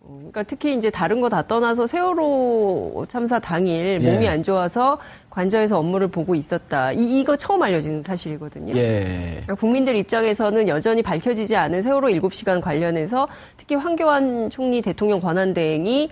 그러니까 특히 이제 다른 거 다 떠나서 세월호 참사 당일 몸이 안 좋아서 관저에서 업무를 보고 있었다. 이거 처음 알려진 사실이거든요. 그러니까 국민들 입장에서는 여전히 밝혀지지 않은 세월호 7시간 관련해서 특히 황교안 총리 대통령 권한대행이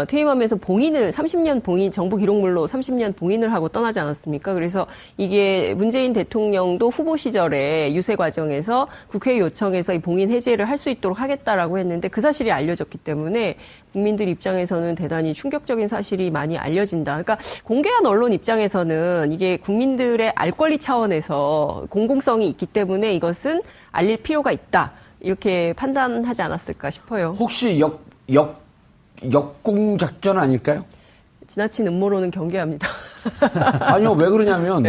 퇴임하면서 봉인을 30년 봉인 정부 기록물로 30년 봉인을 하고 떠나지 않았습니까? 그래서 이게 문재인 대통령도 후보 시절에 유세 과정에서 국회 요청해서 이 봉인 해제를 할 수 있도록 하겠다라고 했는데 그 사실이 알려졌기 때문에 국민들 입장에서는 대단히 충격적인 사실이 많이 알려진다. 그러니까 공개한 언론 입장에서는 이게 국민들의 알 권리 차원에서 공공성이 있기 때문에 이것은 알릴 필요가 있다. 이렇게 판단하지 않았을까 싶어요. 혹시 역공작전 아닐까요? 지나친 음모론은 경계합니다. 아니요, 왜 그러냐면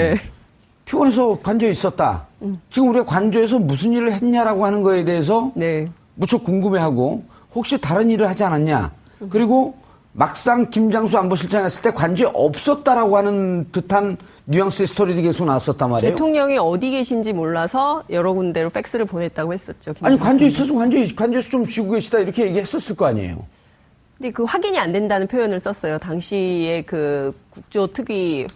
피곤해서 관저에 있었다. 지금 우리가 관저에서 무슨 일을 했냐라고 하는 거에 대해서 무척 궁금해하고 혹시 다른 일을 하지 않았냐. 그리고 막상 김장수 안보실장이 했을 때 관저에 없었다라고 하는 듯한 뉘앙스의 스토리들이 계속 나왔었단 말이에요. 대통령이 어디 계신지 몰라서 여러 군데로 팩스를 보냈다고 했었죠. 아니 관저에 있어서 관저에서 좀 쉬고 계시다 이렇게 얘기했었을 거 아니에요. 근데 그 확인이 안 된다는 표현을 썼어요. 당시에 그 국조특위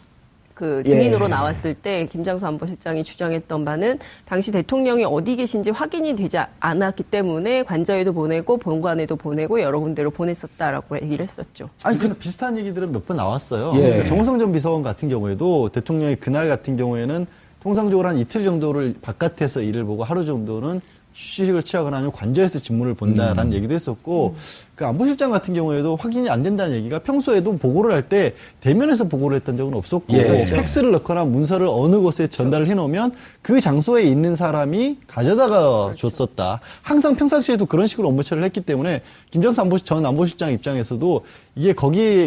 그 증인으로 나왔을 때 김장수 안보실장이 주장했던 바는 당시 대통령이 어디 계신지 확인이 되지 않았기 때문에 관저에도 보내고 본관에도 보내고 여러 군데로 보냈었다라고 얘기를 했었죠. 아니 그 비슷한 얘기들은 몇 번 나왔어요. 그러니까 정호성 전 비서관 같은 경우에도 대통령이 그날 같은 경우에는 통상적으로 한 이틀 정도를 바깥에서 일을 보고 하루 정도는 휴식을 취하거나 아니면 관저에서 직무를 본다라는 얘기도 했었고 그 안보실장 같은 경우에도 확인이 안 된다는 얘기가 평소에도 보고를 할 때 대면에서 보고를 했던 적은 없었고 팩스를 넣거나 문서를 어느 곳에 전달을 해놓으면 그 장소에 있는 사람이 가져다가 줬었다. 항상 평상시에도 그런 식으로 업무 처리를 했기 때문에 김정수 전 안보실장 입장에서도 이게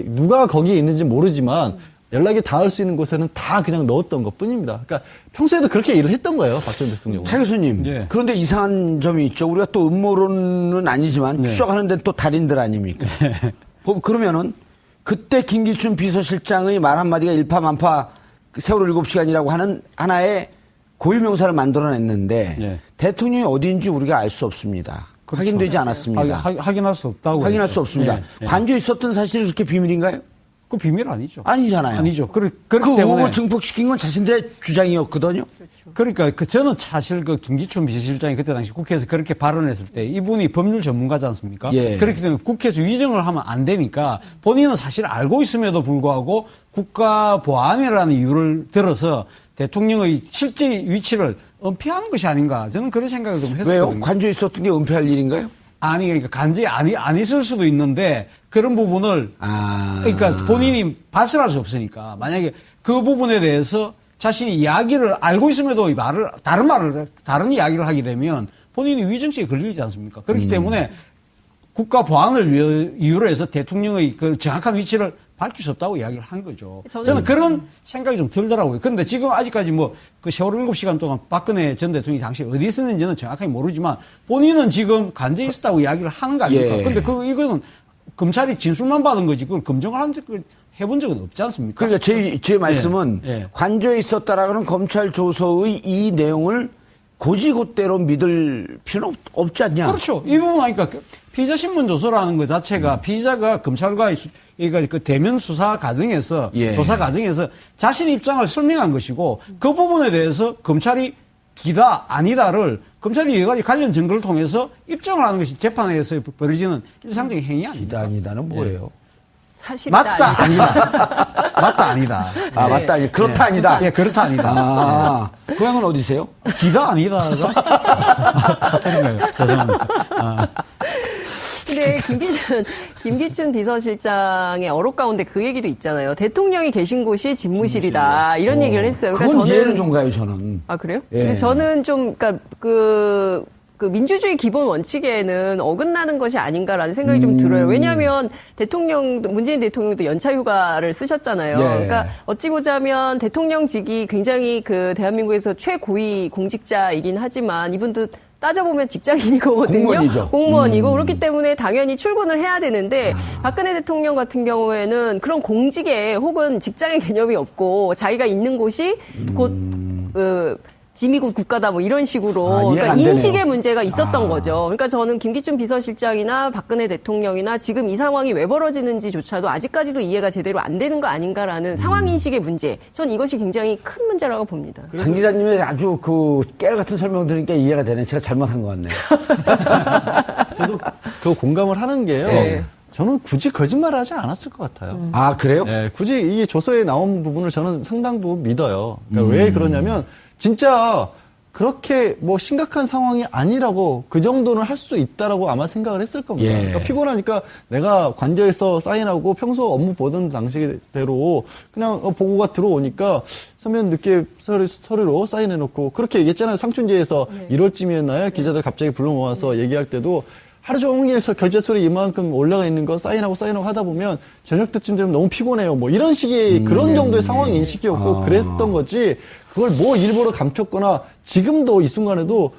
누가 거기에 있는지 모르지만 연락이 닿을 수 있는 곳에는 다 그냥 넣었던 것 뿐입니다. 그러니까 평소에도 그렇게 일을 했던 거예요, 박 전 대통령은. 차 교수님, 그런데 이상한 점이 있죠. 우리가 또 음모론은 아니지만 추적하는 데는 또 달인들 아닙니까? 그러면은 그때 김기춘 비서실장의 말 한마디가 일파만파 세월호 7시간이라고 하는 하나의 고유명사를 만들어냈는데 대통령이 어디인지 우리가 알 수 없습니다. 그렇죠. 확인되지 않았습니다. 확인할 수 없다고. 확인할 수 없습니다. 관저에 있었던 사실이 그렇게 비밀인가요? 그 비밀 아니죠. 아니잖아요. 아니죠. 그 의혹을 증폭시킨 건 자신들의 주장이었거든요. 그러니까 저는 사실 김기춘 비서실장이 그때 당시 국회에서 그렇게 발언했을 때 이분이 법률 전문가지 않습니까? 그렇기 때문에 국회에서 위정을 하면 안 되니까 본인은 사실 알고 있음에도 불구하고 국가보안이라는 이유를 들어서 대통령의 실제 위치를 은폐하는 것이 아닌가 저는 그런 생각을 좀 했었거든요. 왜요? 관저에 있었던 게 은폐할 일인가요? 아니, 그러니까 간접이 안 있을 수도 있는데 그런 부분을 그러니까 본인이 발설할 수 없으니까 만약에 그 부분에 대해서 자신이 이야기를 알고 있음에도 다른 이야기를 하게 되면 본인이 위증죄에 걸리지 않습니까? 그렇기 때문에 국가 보안을 이유로 해서 대통령의 그 정확한 위치를 밝힐 수 없다고 이야기를 한 거죠. 저는 그런 생각이 좀 들더라고요. 그런데 지금 아직까지 그 세월호 7시간 동안 박근혜 전 대통령이 당시 어디 있었는지는 정확하게 모르지만 본인은 지금 관저에 있었다고 이야기를 하는 거 아닙니까? 그런데 이거는 검찰이 진술만 받은 거지 그걸 검증을 해본 적은 없지 않습니까? 그러니까 제 말씀은 관저에 있었다라는 검찰 조서의 이 내용을 고지고대로 믿을 필요는 없지 않냐? 그렇죠. 이 부분 하니까 피의자 신문 조서라는 것 자체가 피의자가 검찰과의 그 대면 수사 과정에서 조사 과정에서 자신 입장을 설명한 것이고 그 부분에 대해서 검찰이 기다 아니다를 검찰이 여러 가지 관련 증거를 통해서 입증을 하는 것이 재판에서 벌어지는 일상적인 행위 아닙니까? 기다 아니다는 뭐예요? 사실이다 맞다 아니다. 맞다 아니다. 맞다 아니다. 그렇다 아니다. 그렇다 아니다. 고향은 어디세요? 기다 아니다가 사투리인가요? 죄송합니다. 근데 김기춘 비서실장의 어록 가운데 그 얘기도 있잖아요. 대통령이 계신 곳이 집무실이다. 이런 얘기를 했어요. 그러니까 그건 이해는 좀 가요, 저는. 아, 그래요? 근데 저는 좀, 그러니까 그 민주주의 기본 원칙에는 어긋나는 것이 아닌가라는 생각이 좀 들어요. 왜냐하면 문재인 대통령도 연차 휴가를 쓰셨잖아요. 그러니까 어찌 보자면 대통령직이 굉장히 그 대한민국에서 최고위 공직자이긴 하지만 이분도 따져보면 직장인이거든요. 공무원이죠. 공무원이고 그렇기 때문에 당연히 출근을 해야 되는데 박근혜 대통령 같은 경우에는 그런 공직에 혹은 직장의 개념이 없고 자기가 있는 곳이 곧 지미국 국가다 뭐 이런 식으로 그러니까 인식의 문제가 있었던 거죠. 그러니까 저는 김기춘 비서실장이나 박근혜 대통령이나 지금 이 상황이 왜 벌어지는지조차도 아직까지도 이해가 제대로 안 되는 거 아닌가라는 상황 인식의 문제. 전 이것이 굉장히 큰 문제라고 봅니다. 장 기자님의 아주 그 깨알 같은 설명 들으니까 이해가 되네. 제가 잘못한 것 같네요. 저도 그 공감을 하는 게요. 네. 저는 굳이 거짓말을 하지 않았을 것 같아요. 아, 그래요? 네, 굳이 이게 조서에 나온 부분을 저는 상당 부분 믿어요. 그러니까 왜 그러냐면 진짜 그렇게 뭐 심각한 상황이 아니라고 그 정도는 할 수 있다라고 아마 생각을 했을 겁니다. 예. 그러니까 피곤하니까 내가 관저에서 사인하고 평소 업무 보던 방식대로 그냥 보고가 들어오니까 서면 늦게 서류로 사인해놓고 그렇게 얘기했잖아요. 상춘제에서 1월쯤이었나요? 기자들 갑자기 불러 모아서 얘기할 때도 하루 종일 결제서류 이만큼 올라가 있는 거 사인하고 하다 보면 저녁 때쯤 되면 너무 피곤해요. 뭐 이런 식의 그런 정도의 상황 인식이었고 그랬던 거지 그걸 뭐 일부러 감췄거나 지금도 이 순간에도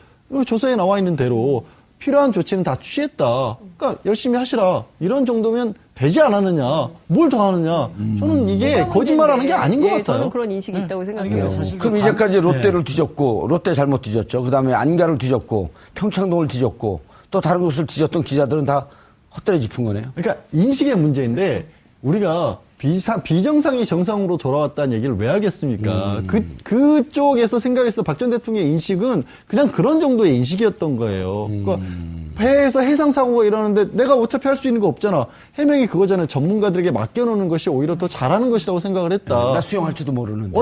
조서에 나와 있는 대로 필요한 조치는 다 취했다. 그러니까 열심히 하시라. 이런 정도면 되지 않았느냐. 뭘 더 하느냐. 저는 이게 거짓말하는 게 아닌 것 같아요. 저는 그런 인식이 있다고 생각해요. 그럼 이제까지 롯데를 뒤졌고 롯데 잘못 뒤졌죠. 그다음에 안가를 뒤졌고 평창동을 뒤졌고 또 다른 곳을 뒤졌던 기자들은 다 헛다리 짚은 거네요. 그러니까 인식의 문제인데 우리가 비정상이 정상으로 돌아왔다는 얘기를 왜 하겠습니까? 그쪽에서 생각해서 박 전 대통령의 인식은 그냥 그런 정도의 인식이었던 거예요. 그러니까 배에서 해상 사고가 일어나는데 내가 어차피 할 수 있는 거 없잖아. 해명이 그거잖아요. 전문가들에게 맡겨놓는 것이 오히려 더 잘하는 것이라고 생각을 했다. 나 수영할지도 모르는데.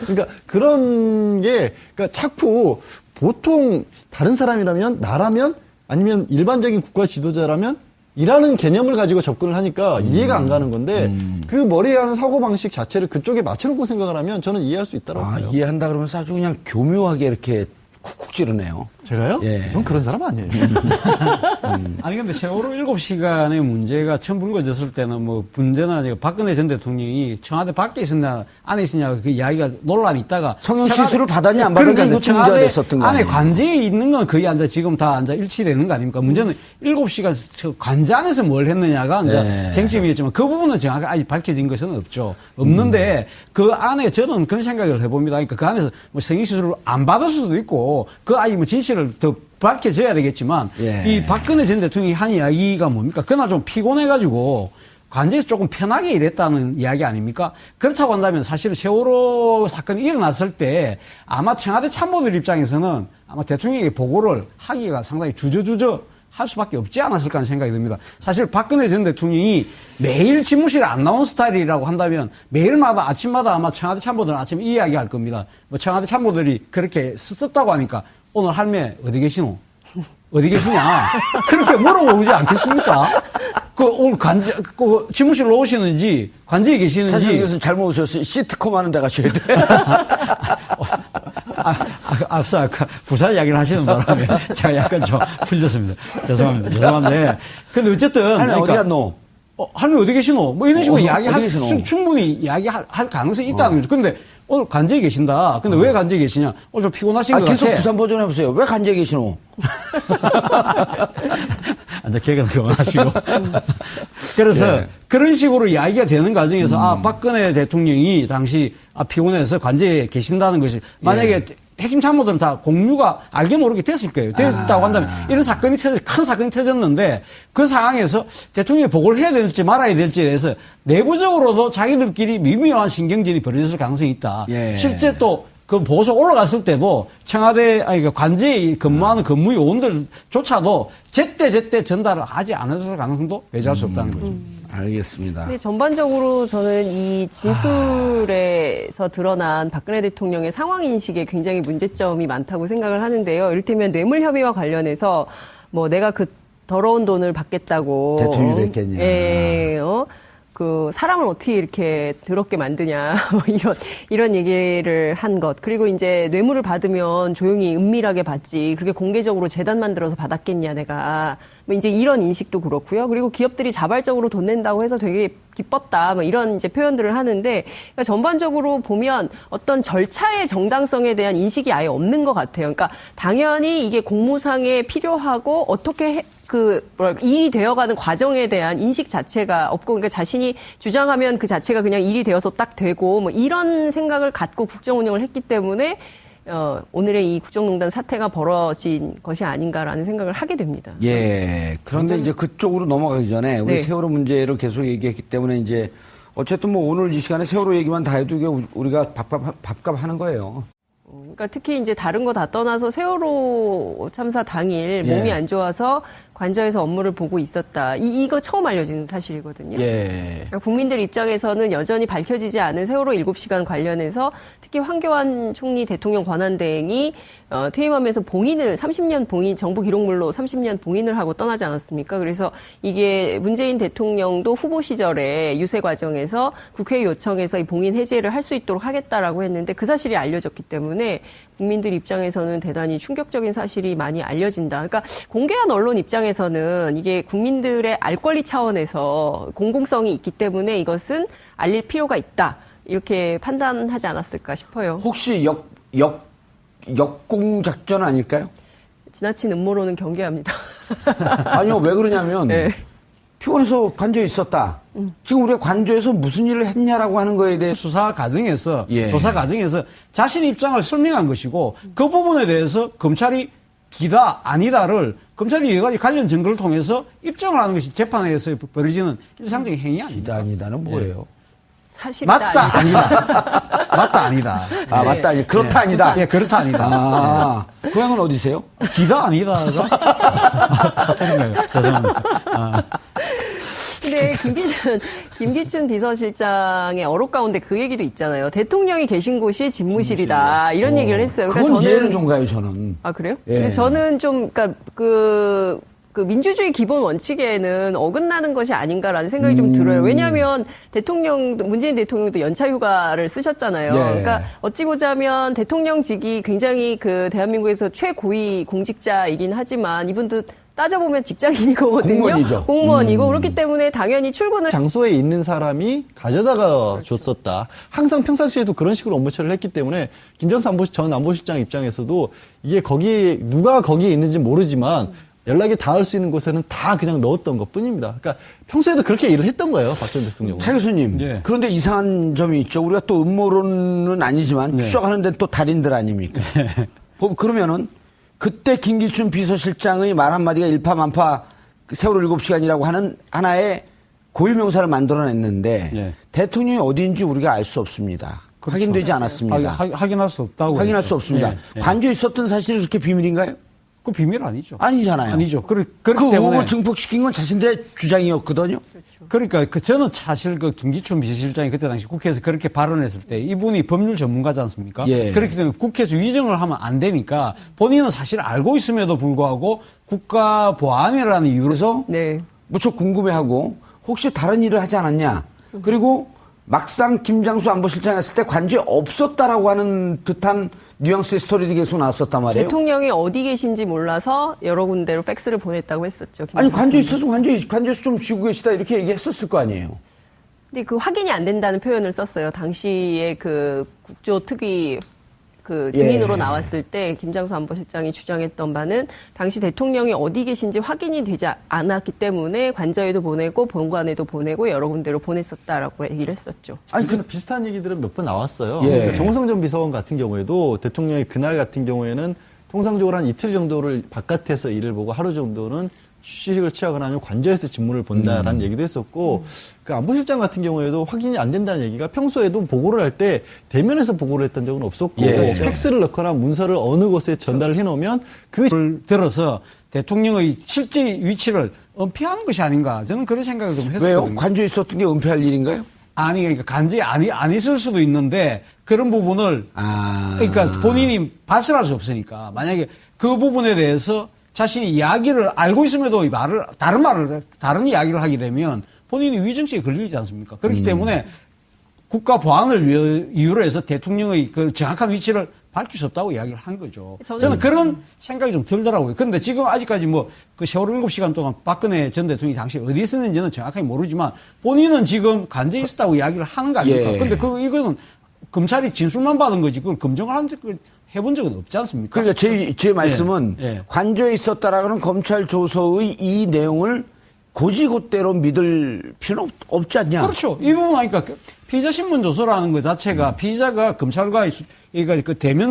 그러니까 그런 게 그러니까 자꾸 보통 다른 사람이라면 나라면 아니면 일반적인 국가 지도자라면 이라는 개념을 가지고 접근을 하니까 이해가 안 가는 건데 그 머리에 하는 사고방식 자체를 그쪽에 맞춰놓고 생각을 하면 저는 이해할 수 있다고 봐요. 이해한다 그러면서 아주 그냥 교묘하게 이렇게 쿡쿡 찌르네요. 제가요? 예. 전 그런 사람 아니에요. 아니 근데 세월호 7시간의 문제가 처음 불거졌을 때는 뭐 문제는 박근혜 전 대통령이 청와대 밖에 있었냐 안에 있었냐 그 이야기가 논란이 있다가 성형시술을 받았냐 안 받았냐 그러니까 이것도 문제가 됐었던 거 안에 아니에요. 관제에 있는 건 거의 지금 다 일치되는 거 아닙니까? 문제는 7시간 관제 안에서 뭘 했느냐가 네. 쟁점이었지만 그 부분은 정확하게 아직 밝혀진 것은 없는데 그 안에 저는 그런 생각을 해봅니다. 그러니까 그 안에서 뭐 성형시술을 안 받을 수도 있고 그 아이 뭐 진실을 더 밝혀져야 되겠지만 이 박근혜 전 대통령이 한 이야기가 뭡니까? 그날 좀 피곤해가지고 관제에서 조금 편하게 일했다는 이야기 아닙니까? 그렇다고 한다면 사실은 세월호 사건이 일어났을 때 아마 청와대 참모들 입장에서는 아마 대통령에게 보고를 하기가 상당히 주저주저 할 수밖에 없지 않았을까 하는 생각이 듭니다. 사실 박근혜 전 대통령이 매일 집무실에 안 나온 스타일이라고 한다면 매일마다 아침마다 아마 청와대 참모들은 아침에 이 이야기 할 겁니다. 뭐 청와대 참모들이 그렇게 썼다고 하니까 오늘 할매 어디 계시노? 어디 계시냐? 그렇게 물어보지 않겠습니까? 오늘 집무실로 오시는지, 관제에 계시는지. 사실 이것은 잘못 오셨어요. 시트콤 하는 데 가셔야 돼. 앞서 아까 부산 이야기를 하시는 바람에 제가 약간 좀 풀렸습니다. 죄송합니다. 근데 어쨌든. 할매 그러니까, 어디 갔노? 할매 어디 계시노? 뭐 이런 식으로 충분히 이야기할 가능성이 있다는 거죠. 근데 오늘 관제에 계신다. 근데 왜 관제에 계시냐? 오늘 좀 피곤하신 것 같아. 계속 부산 버전 해보세요. 왜 관제에 계시노? 이제 개그는 그만하시고. 그래서 그런 식으로 이야기가 되는 과정에서 박근혜 대통령이 당시 피곤해서 관제에 계신다는 것이 만약에 핵심 참모들은 다 공유가 알게 모르게 됐을 거예요. 됐다고 한다면 이런 사건이 큰 사건이 터졌는데 그 상황에서 대통령이 보고를 해야 될지 말아야 될지에 대해서 내부적으로도 자기들끼리 미묘한 신경전이 벌어졌을 가능성이 있다. 실제 또 그 보고서 올라갔을 때도 청와대 관제에 근무하는 근무 요원들조차도 제때 전달을 하지 않았을 가능성도 배제할 수 없다는 거죠. 알겠습니다. 근데 전반적으로 저는 이 진술에서 드러난 박근혜 대통령의 상황 인식에 굉장히 문제점이 많다고 생각을 하는데요. 이를테면 뇌물 혐의와 관련해서 뭐 내가 그 더러운 돈을 받겠다고 대통령이 됐겠냐. 그 사람을 어떻게 이렇게 더럽게 만드냐 뭐 이런 얘기를 한 것. 그리고 이제 뇌물을 받으면 조용히 은밀하게 받지 그렇게 공개적으로 재단 만들어서 받았겠냐 내가 뭐 이제 이런 인식도 그렇고요. 그리고 기업들이 자발적으로 돈 낸다고 해서 되게 기뻤다 뭐 이런 이제 표현들을 하는데 그러니까 전반적으로 보면 어떤 절차의 정당성에 대한 인식이 아예 없는 것 같아요. 그러니까 당연히 이게 공무상에 필요하고 어떻게 일이 되어가는 과정에 대한 인식 자체가 없고, 그러니까 자신이 주장하면 그 자체가 그냥 일이 되어서 딱 되고, 뭐 이런 생각을 갖고 국정 운영을 했기 때문에, 오늘의 이 국정농단 사태가 벌어진 것이 아닌가라는 생각을 하게 됩니다. 예. 그런데 이제 그쪽으로 넘어가기 전에 우리 네. 세월호 문제를 계속 얘기했기 때문에 이제 어쨌든 뭐 오늘 이 시간에 세월호 얘기만 다 해도 이게 우리가 밥값 하는 거예요. 그러니까 특히 이제 다른 거 다 떠나서 세월호 참사 당일 몸이 안 좋아서 관저에서 업무를 보고 있었다. 이거 처음 알려진 사실이거든요. 예. 그러니까 국민들 입장에서는 여전히 밝혀지지 않은 세월호 7시간 관련해서 특히 황교안 총리 대통령 권한대행이 퇴임하면서 봉인을 30년 봉인 정부 기록물로 30년 봉인을 하고 떠나지 않았습니까? 그래서 이게 문재인 대통령도 후보 시절에 유세 과정에서 국회 요청해서 이 봉인 해제를 할 수 있도록 하겠다라고 했는데 그 사실이 알려졌기 때문에 국민들 입장에서는 대단히 충격적인 사실이 많이 알려진다. 그러니까 공개한 언론 입장에서는 이게 국민들의 알 권리 차원에서 공공성이 있기 때문에 이것은 알릴 필요가 있다. 이렇게 판단하지 않았을까 싶어요. 혹시 역공 작전 아닐까요? 지나친 음모론은 경계합니다. 아니요, 왜 그러냐면 네. 피곤해서 관저에 있었다. 지금 우리가 관저에서 무슨 일을 했냐라고 하는 거에 대해 수사 과정에서 조사 과정에서 자신 입장을 설명한 것이고 그 부분에 대해서 검찰이 기다 아니다를 검찰이 여러 가지 관련 증거를 통해서 입증을 하는 것이 재판에서 벌어지는 일상적인 행위 아닙니까? 기다 아니다는 뭐예요? 사실이다. 맞다 아니다. 맞다 아니다. 아, 맞다 아니다. 그렇다 아니다. 예, 그렇다 아니다. 아, 고향은 어디세요? 기다 아니다가 사투리인가요? 죄송합니다. 근데 김기춘 비서실장의 어록 가운데 그 얘기도 있잖아요. 대통령이 계신 곳이 집무실이다. 이런 얘기를 했어요. 그건 그러니까 이해는 좀 가요, 저는. 아, 그래요? 예. 근데 저는 좀, 그러니까 그 민주주의 기본 원칙에는 어긋나는 것이 아닌가라는 생각이 좀 들어요. 왜냐하면 문재인 대통령도 연차 휴가를 쓰셨잖아요. 예. 그러니까 어찌 보자면 대통령직이 굉장히 그 대한민국에서 최고위 공직자이긴 하지만 이분도 따져보면 직장인이거든요. 공무원이죠. 공무원이고 그렇기 때문에 당연히 출근을 장소에 있는 사람이 가져다가 줬었다. 항상 평상시에도 그런 식으로 업무 처리를 했기 때문에 김정수 전 안보실장 입장에서도 이게 누가 거기에 있는지 모르지만 연락이 닿을 수 있는 곳에는 다 그냥 넣었던 것 뿐입니다. 그러니까 평소에도 그렇게 일을 했던 거예요, 박 전 대통령은. 차 교수님. 네. 그런데 이상한 점이 있죠. 우리가 또 음모론은 아니지만 추적하는 데는 또 달인들 아닙니까? 그러면은 그때 김기춘 비서실장의 말 한마디가 일파만파 세월호 7시간이라고 하는 하나의 고유명사를 만들어냈는데 대통령이 어디인지 우리가 알 수 없습니다. 그렇죠. 확인되지 않았습니다. 확인할 수 없다고. 확인할 수 없습니다. 관저에 있었던 사실이 그렇게 비밀인가요? 그 비밀 아니죠. 아니잖아요. 아니죠. 그렇기 그 때문에 의혹을 증폭시킨 건 자신들의 주장이었거든요. 그러니까 저는 사실 그 김기춘 비서실장이 그때 당시 국회에서 그렇게 발언했을 때 이분이 법률 전문가지 않습니까? 예. 그렇기 때문에 국회에서 위정을 하면 안 되니까 본인은 사실 알고 있음에도 불구하고 국가보안이라는 이유로서 네. 무척 궁금해하고 혹시 다른 일을 하지 않았냐. 그리고 막상 김장수 안보실장이 했을 때 관저에 없었다라고 하는 듯한 뉘앙스의 스토리들이 계속 나왔었단 말이에요. 대통령이 어디 계신지 몰라서 여러 군데로 팩스를 보냈다고 했었죠. 아니 관저에 있어서 관저에서 좀 쉬고 계시다 이렇게 얘기했었을 거 아니에요. 근데 그 확인이 안 된다는 표현을 썼어요. 당시에 그 국조특위 그 증인으로 나왔을 때 김장수 안보실장이 주장했던 바는 당시 대통령이 어디 계신지 확인이 되지 않았기 때문에 관저에도 보내고 본관에도 보내고 여러 군데로 보냈었다라고 얘기를 했었죠. 아니, 비슷한 얘기들은 몇 번 나왔어요. 예. 그러니까 정우성 전 비서관 같은 경우에도 대통령이 그날 같은 경우에는 통상적으로 한 이틀 정도를 바깥에서 일을 보고 하루 정도는 휴식을 취하거나 아니면 관저에서 직무를 본다라는 얘기도 했었고, 그 안보실장 같은 경우에도 확인이 안 된다는 얘기가 평소에도 보고를 할 때 대면에서 보고를 했던 적은 없었고, 팩스를 넣거나 문서를 어느 곳에 전달을 해놓으면 그걸 들어서 대통령의 실제 위치를 은폐하는 것이 아닌가 저는 그런 생각을 좀 했었거든요. 왜요? 관저에 있었던 게 은폐할 일인가요? 아니, 그러니까 간접이 안 있을 수도 있는데 그런 부분을 그러니까 본인이 발설할 수 없으니까 만약에 그 부분에 대해서 자신이 이야기를 알고 있음에도 다른 이야기를 하게 되면 본인이 위증죄에 걸리지 않습니까? 그렇기 때문에 국가 보안을 이유로 해서 대통령의 그 정확한 위치를 밝힐 수 없다고 이야기를 한 거죠. 저는 그런 생각이 좀 들더라고요. 그런데 지금 아직까지 그 세월호 7시간 동안 박근혜 전 대통령이 당시 어디 있었는지는 정확하게 모르지만 본인은 지금 관저에 있었다고 이야기를 하는 거 아닙니까? 그런데 이거는 검찰이 진술만 받은 거지 그걸 검증을 한 해본 적은 없지 않습니까? 그러니까 제 말씀은 관저에 있었다라는 검찰 조서의 이 내용을 고지고대로 믿을 필요는 없지 않냐? 그렇죠. 이 부분 하니까 피의자 신문 조서라는 것 자체가 피의자가 검찰과 그러니까 그 대면